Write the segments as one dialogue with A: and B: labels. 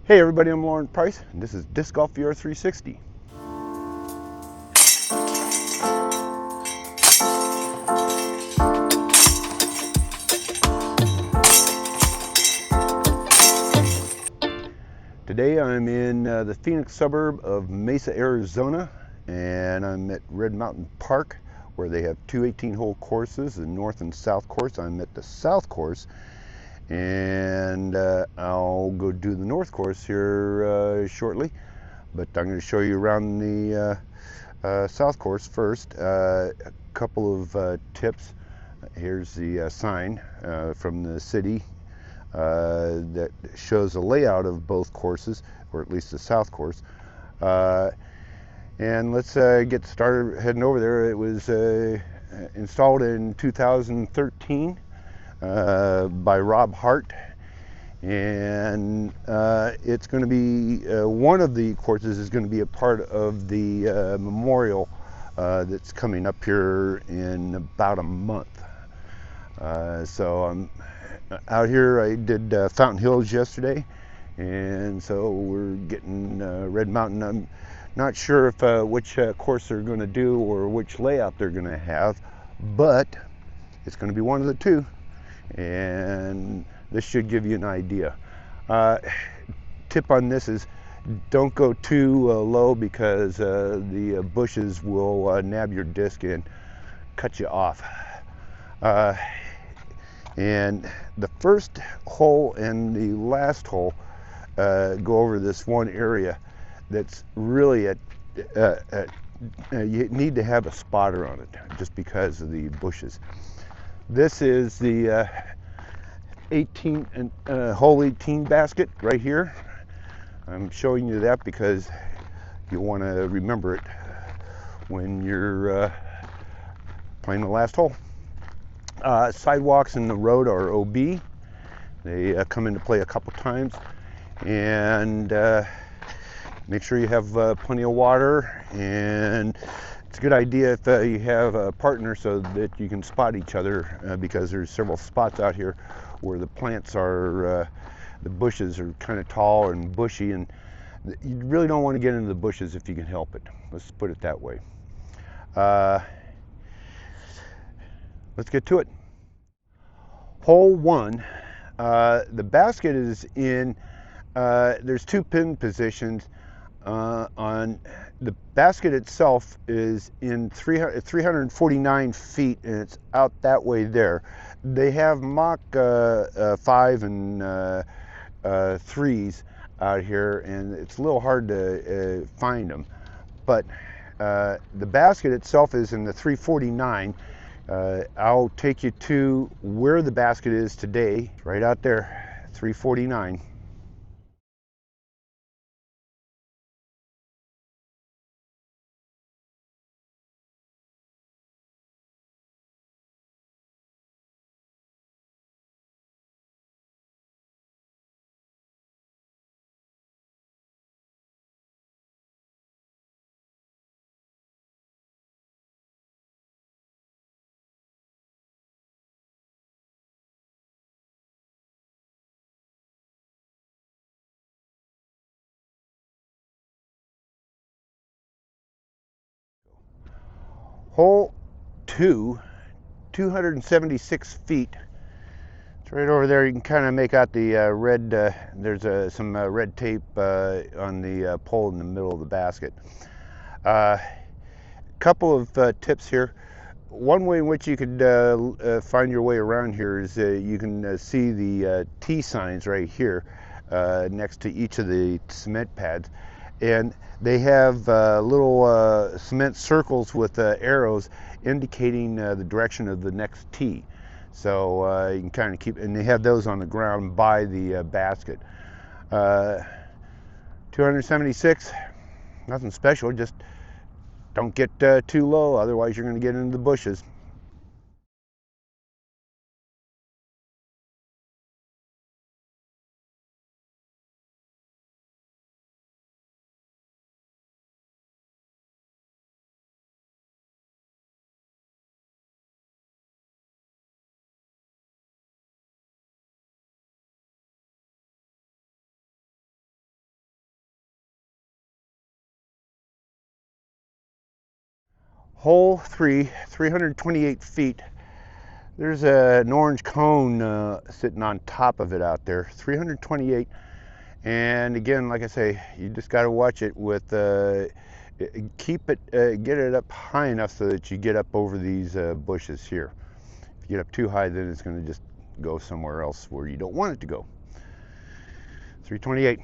A: Hey everybody, I'm Lauren Price, and this is Disc Golf VR 360. Today I'm in the Phoenix suburb of Mesa, Arizona, and I'm at Red Mountain Park, where they have two 18-hole courses, the north and south course. I'm at the south course, and I'll go do the north course here shortly, but I'm going to show you around the south course first. A couple of tips. Here's the sign from the city that shows the layout of both courses, or at least the south course. And let's get started heading over there. It was installed in 2013 by Rob Hart, and it's going to be one of the courses is going to be a part of the memorial that's coming up here in about a month. So I'm out here. I did Fountain Hills yesterday, and so we're getting Red Mountain. I'm not sure if which course they're going to do or which layout they're going to have, but it's going to be one of the two, and this should give you an idea. Tip on this is don't go too low, because the bushes will nab your disc and cut you off. And the first hole and the last hole go over this one area that's really you need to have a spotter on it just because of the bushes. This is the hole 18 basket right here. I'm showing you that because you want to remember it when you're playing the last hole. Sidewalks in the road are OB. They come into play a couple times, and make sure you have plenty of water, and it's a good idea if you have a partner so that you can spot each other, because there's several spots out here where the plants are, the bushes are kind of tall and bushy, and you really don't want to get into the bushes if you can help it. Let's put it that way. Let's get to it. Hole 1, the basket is in, there's two pin positions. On the basket itself is in 349 feet, and it's out that way there. They have Mach 5 and 3s out here, and it's a little hard to find them. But the basket itself is in the 349. I'll take you to where the basket is today, right out there, 349. Hole 2, 276 feet. It's right over there. You can kind of make out the red, there's some red tape on the pole in the middle of the basket. Couple of tips here. One way in which you could find your way around here is you can see the T signs right here next to each of the cement pads, and they have little cement circles with arrows indicating the direction of the next tee. So you can kind of keep, and they have those on the ground by the basket. 276, nothing special, just don't get too low, otherwise you're going to get into the bushes. Hole 3, 328 feet. There's an orange cone sitting on top of it out there, 328. And again, like I say, you just got to watch it with, keep it, get it up high enough so that you get up over these bushes here. If you get up too high, then it's going to just go somewhere else where you don't want it to go. 328.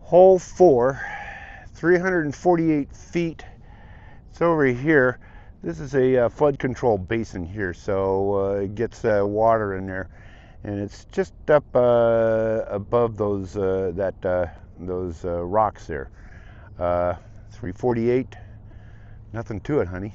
A: Hole 4, 348 feet. It's over here. This is a flood control basin here, so it gets water in there, and it's just up above those those rocks there. 348. Nothing to it, honey.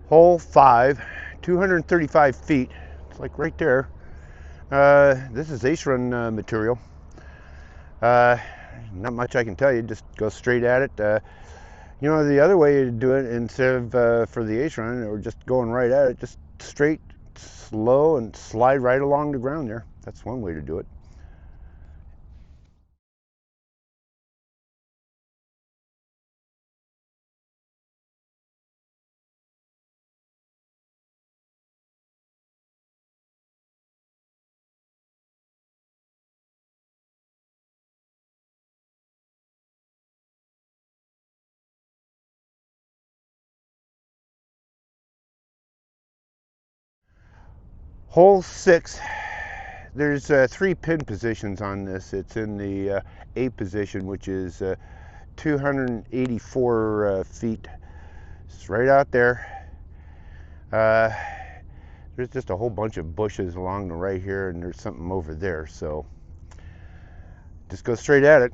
A: Hole 5, 235 feet. It's like right there. This is ace run material. Uh, Not much I can tell you. Just go straight at it. You know, the other way to do it, instead of for the ace run or just going right at it, just straight, slow, and slide right along the ground there. That's one way to do it. Hole 6, there's 3 pin positions on this. It's in the A position, which is 284 feet. It's right out there. Uh, there's just a whole bunch of bushes along the right here, and there's something over there, so just go straight at it.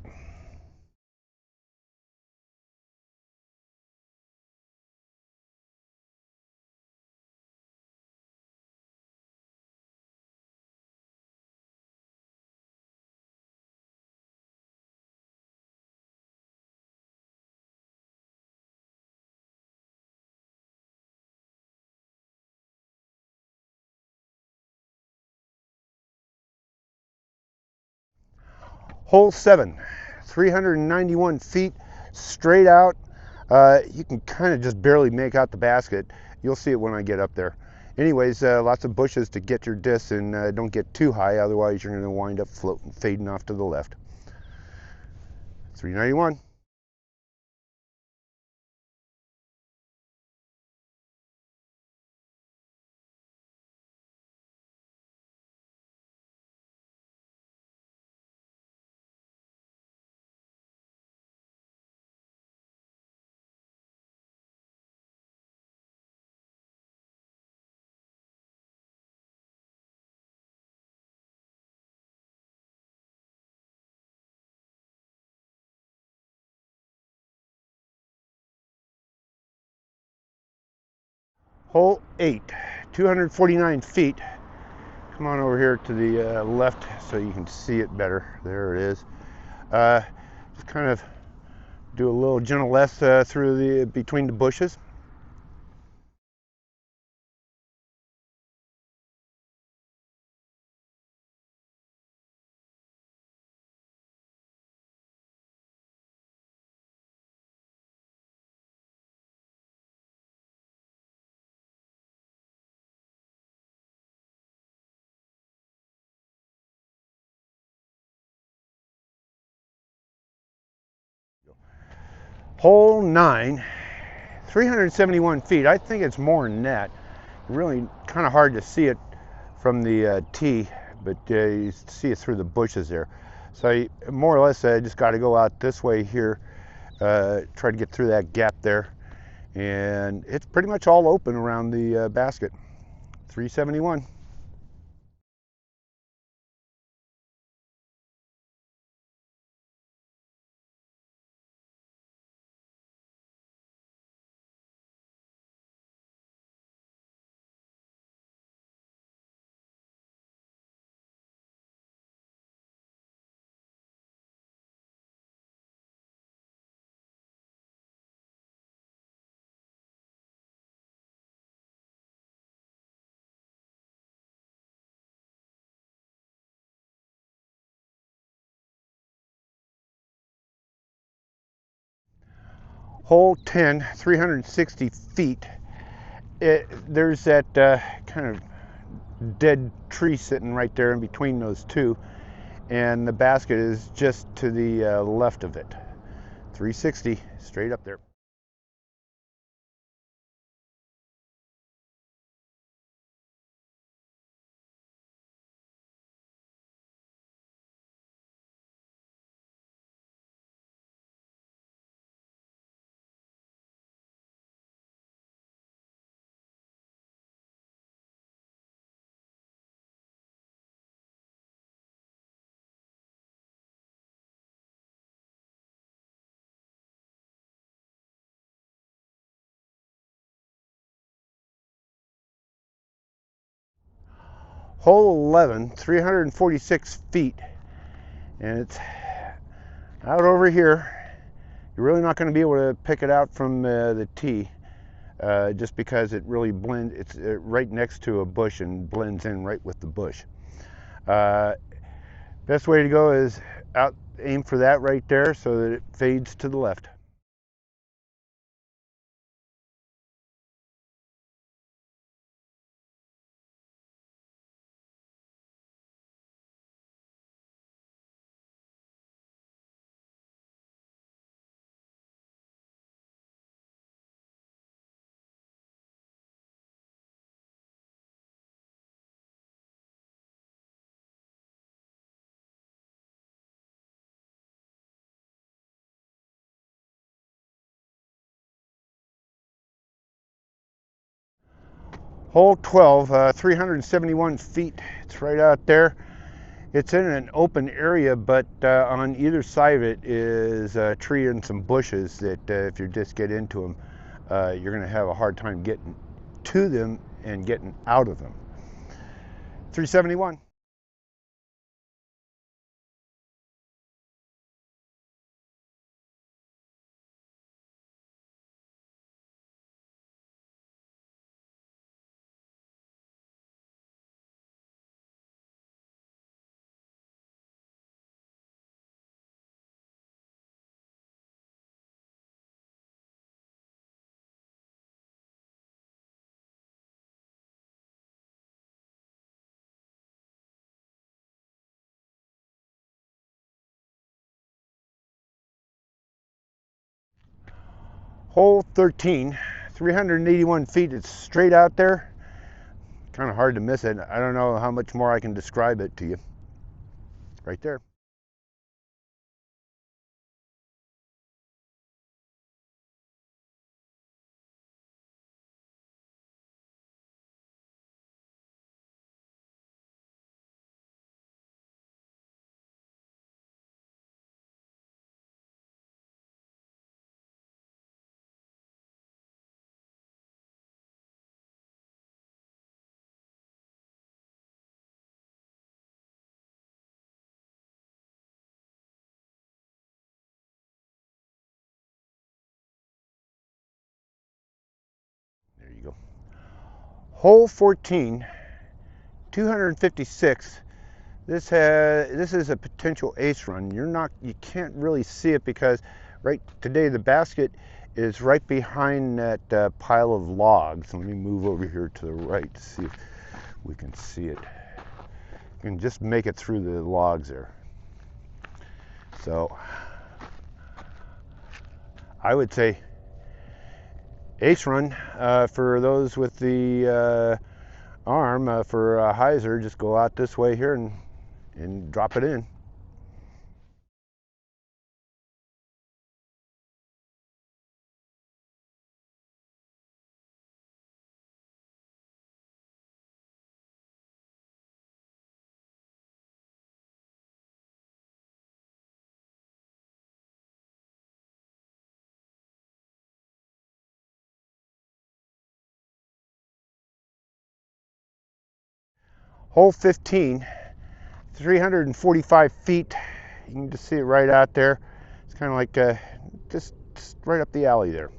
A: Hole 7, 391 feet, straight out. You can kind of just barely make out the basket. You'll see it when I get up there. Anyways, lots of bushes to get your disc, and don't get too high, otherwise you're going to wind up floating, fading off to the left. 391. Hole 8, 249 feet. Come on over here to the left so you can see it better. There it is. Just kind of do a little gentle S through the between the bushes. Hole 9, 371 feet. I think it's more than that. Really kind of hard to see it from the tee, but you see it through the bushes there. So more or less I just got to go out this way here, try to get through that gap there, and it's pretty much all open around the basket. 371. Hole 10, 360 feet. There's that kind of dead tree sitting right there in between those two, and the basket is just to the left of it. 360, straight up there. Hole 11, 346 feet, and it's out over here. You're really not going to be able to pick it out from the tee, just because it really blends. It's right next to a bush and blends in right with the bush. Best way to go is out, aim for that right there so that it fades to the left. Hole 12, 371 feet. It's right out there. It's in an open area, but on either side of it is a tree and some bushes that if you just get into them, you're going to have a hard time getting to them and getting out of them. 371. Hole 13, 381 feet. It's straight out there. Kind of hard to miss it. I don't know how much more I can describe it to you. Right there. There you go. Hole 14, 256. This is a potential ace run. You can't really see it because right today the basket is right behind that pile of logs. Let me move over here to the right to see if we can see it. You can just make it through the logs there. So I would say ace run. For those with the arm, for hyzer, just go out this way here and drop it in. Hole 15, 345 feet. You can just see it right out there. It's kind of like just right up the alley there.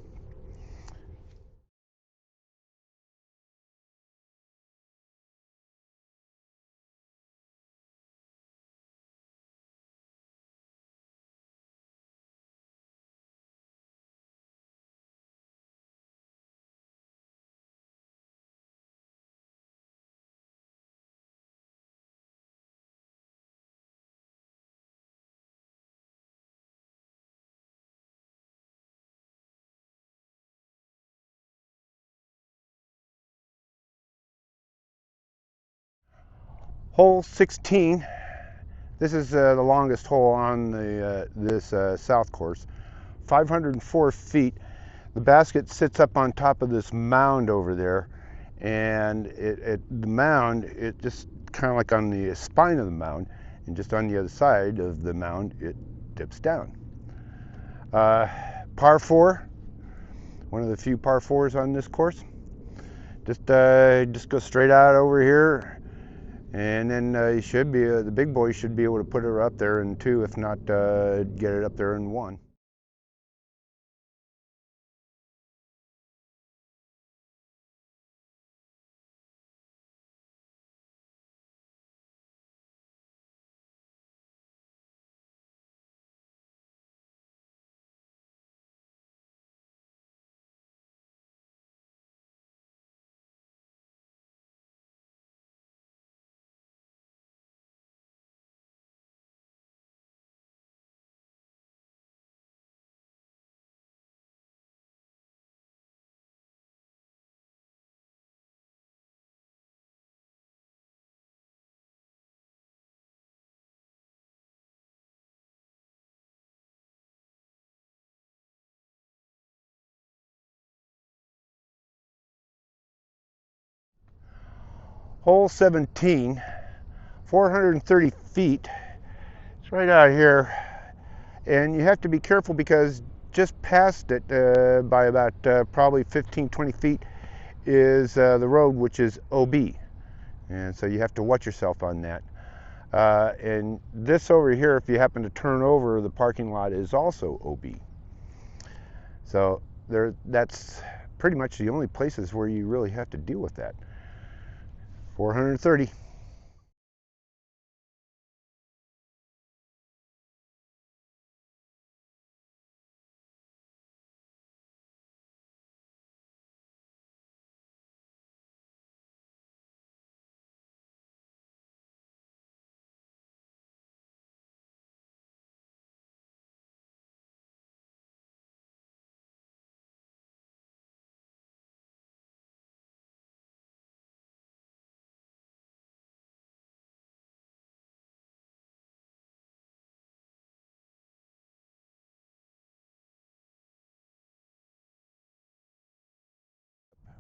A: Hole 16. This is the longest hole on this south course. 504 feet. The basket sits up on top of this mound over there, and the mound, it just kind of like on the spine of the mound, and just on the other side of the mound, it dips down. Par 4, one of the few par 4s on this course. Just go straight out over here, and then you should be the big boy should be able to put her up there in 2, if not get it up there in 1. Hole 17, 430 feet. It's right out here, and you have to be careful because just past it by about probably 15-20 feet is the road, which is OB, and so you have to watch yourself on that. And this over here, if you happen to turn over, the parking lot is also OB. So that's pretty much the only places where you really have to deal with that. 430.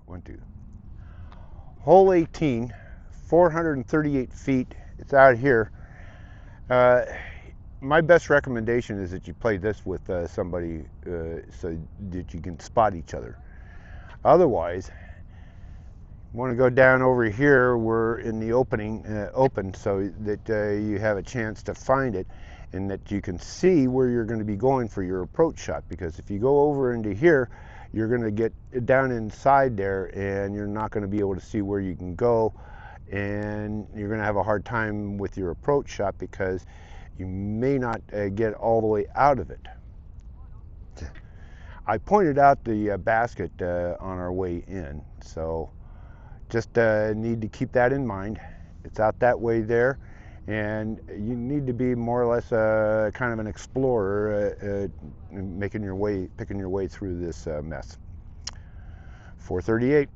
A: One, two. Hole 18, 438 feet. It's out here. My best recommendation is that you play this with somebody so that you can spot each other. Otherwise, you want to go down over here. We're in the open, so that you have a chance to find it and that you can see where you're going to be going for your approach shot. Because if you go over into here, you're going to get down inside there and you're not going to be able to see where you can go, and you're going to have a hard time with your approach shot because you may not get all the way out of it. I pointed out the basket on our way in, so just need to keep that in mind. It's out that way there, and you need to be more or less a kind of an explorer, picking your way through this mess. 438.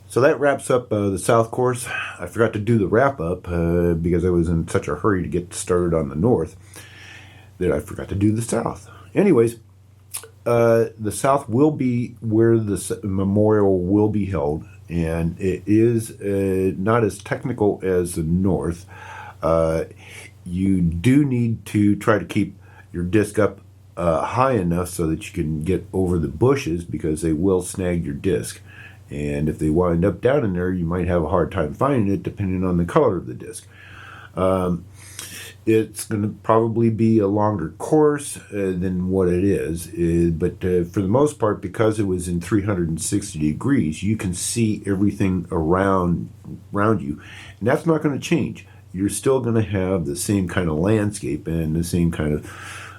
B: So that wraps up the south course. I forgot to do the wrap up because I was in such a hurry to get started on the north that I forgot to do the south. Anyways, the south will be where the memorial will be held, and it is not as technical as the north. Uh, you do need to try to keep your disc up high enough so that you can get over the bushes because they will snag your disc. And if they wind up down in there, you might have a hard time finding it depending on the color of the disc. It's going to probably be a longer course than what it is, but for the most part, because it was in 360 degrees, you can see everything around you, and that's not going to change. You're still going to have the same kind of landscape and the same kind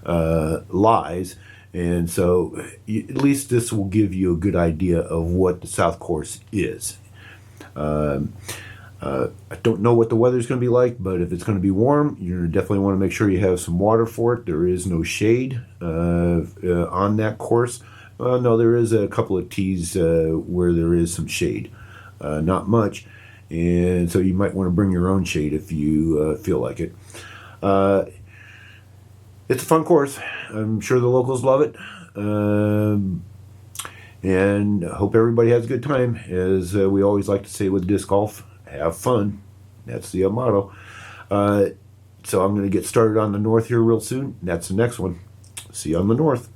B: of lies, and so at least this will give you a good idea of what the South Course is. I don't know what the weather's going to be like, but if it's going to be warm, you definitely want to make sure you have some water for it. There is no shade on that course. No, there is a couple of tees where there is some shade, not much, and so you might want to bring your own shade if you feel like it. It's a fun course. I'm sure the locals love it. And hope everybody has a good time. As we always like to say with disc golf, have fun. That's the motto. So I'm going to get started on the north here real soon. That's the next one. See you on the north.